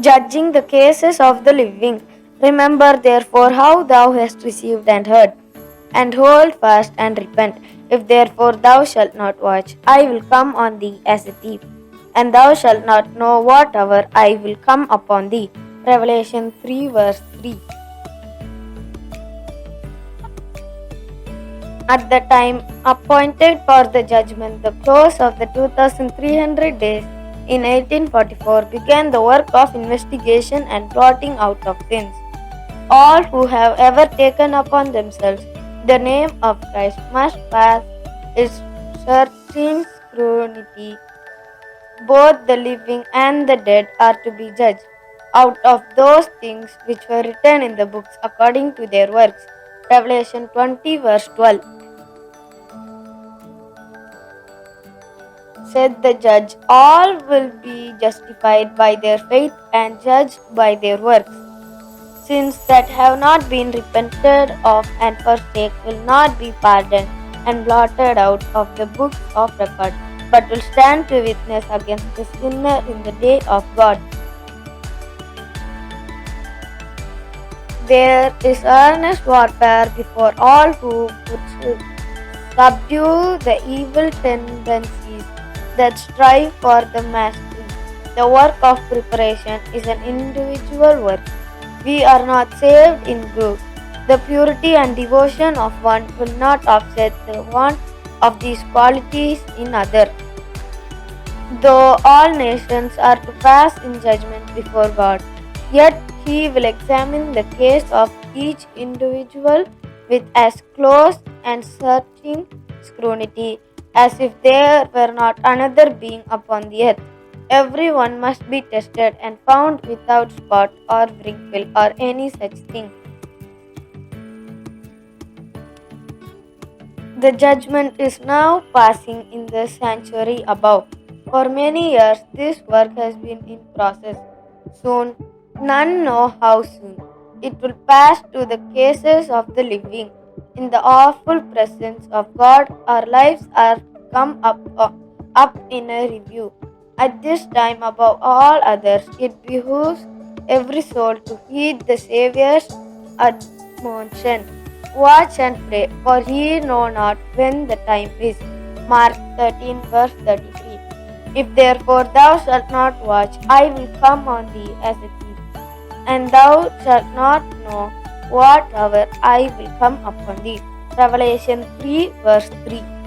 judging the cases of the living. Remember therefore how thou hast received and heard, and hold fast and repent. If therefore thou shalt not watch, I will come on thee as a thief, and thou shalt not know what hour I will come upon thee. Revelation 3 verse 3. At the time appointed for the judgment, the close of the 2300 days in 1844, began the work of investigation and blotting out of sins. All who have ever taken upon themselves the name of Christ must pass its searching scrutiny. Both the living and the dead are to be judged out of those things which were written in the books according to their works. Revelation 20 verse 12. Said the judge, all will be justified by their faith and judged by their works. Sins that have not been repented of and forsake will not be pardoned and blotted out of the books of record, but will stand to witness against the sinner in the day of God. There is earnest warfare before all who would subdue the evil tendencies that strive for the mastery. The work of preparation is an individual work. We are not saved in groups. The purity and devotion of one will not offset the want of these qualities in others. Though all nations are to pass in judgment before God, yet He will examine the case of each individual with as close and searching scrutiny as if there were not another being upon the earth. Everyone must be tested and found without spot or wrinkle or any such thing. The judgment is now passing in the sanctuary above. For many years, this work has been in process. Soon, none know how soon, it will pass to the cases of the living. In the awful presence of God, our lives are come up in a review. At this time, above all others, it behooves every soul to heed the Saviour's admonition. Watch and pray, for ye know not when the time is. Mark 13, verse 33. If therefore thou shalt not watch, I will come on thee as a thief, and thou shalt not know what hour I will come upon thee. Revelation 3, verse 3.